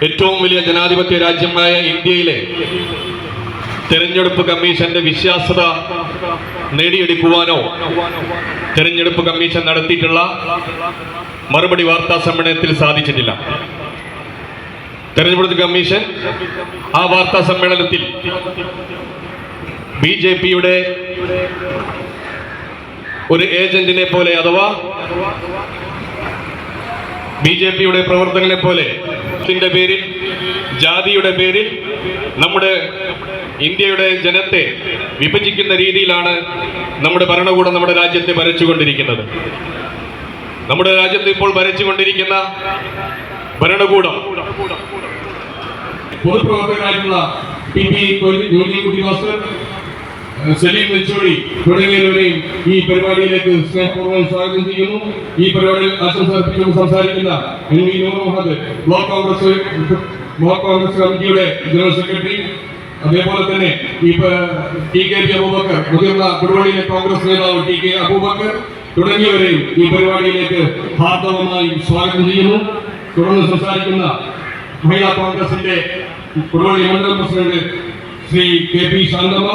ഏറ്റവും വലിയ ജനാധിപത്യ രാജ്യമായ ഇന്ത്യയിലെ തെരഞ്ഞെടുപ്പ് കമ്മീഷന്റെ വിശ്വാസ്യത നേടിയെടുക്കുവാനോ തെരഞ്ഞെടുപ്പ് കമ്മീഷൻ നടത്തിയിട്ടുള്ള മറുപടി വാർത്താ സമ്മേളനത്തിൽ സാധിച്ചിട്ടില്ല. തെരഞ്ഞെടുപ്പ് കമ്മീഷൻ ആ വാർത്താ സമ്മേളനത്തിൽ ബിജെപിയുടെ ഒരു ഏജന്റിനെ പോലെ അഥവാ ബിജെപിയുടെ പ്രവർത്തകനെ പോലെ പേരിൽ ജാതിയുടെ പേരിൽ നമ്മുടെ ഇന്ത്യയുടെ ജനത്തെ വിഭജിക്കുന്ന രീതിയിലാണ് നമ്മുടെ ഭരണകൂടം നമ്മുടെ രാജ്യത്തെ ഭരിച്ചുകൊണ്ടിരിക്കുന്നത്. നമ്മുടെ രാജ്യത്ത് ഇപ്പോൾ ഭരിച്ചുകൊണ്ടിരിക്കുന്ന ഭരണകൂടം പൊതുപ്രവർത്തകരായിട്ടുള്ള ടി.പി. മാസ്റ്റർ, സലീം നെച്ചോടി തുടങ്ങിയവരെയും ഈ പരിപാടിയിലേക്ക് സ്നേഹപൂർവ്വം സ്വാഗതം ചെയ്യുന്നു. ഈ പരിപാടിയിൽ ആശംസ അർപ്പിച്ചുകൊണ്ട് സംസാരിക്കുന്ന എൻ വി നൂർ മുഹമ്മദ്, ബ്ലോക്ക് കോൺഗ്രസ് കമ്മിറ്റിയുടെ ജനറൽ സെക്രട്ടറി, അതേപോലെ തന്നെ ടി.കെ. അബൂബക്കർ, മുതിർന്ന കൊടുവള്ളിയിലെ കോൺഗ്രസ് നേതാവ് ടി.കെ. അബൂബക്കർ തുടങ്ങിയവരെയും ഈ പരിപാടിയിലേക്ക് ഹാർദവമായി സ്വാഗതം ചെയ്യുന്നു. തുടർന്ന് സംസാരിക്കുന്ന മഹിളാ കോൺഗ്രസിന്റെ കൊടുവള്ളി മണ്ഡലം പ്രസിഡന്റ് ശ്രീ കെ.പി. ശാന്തമ്മ,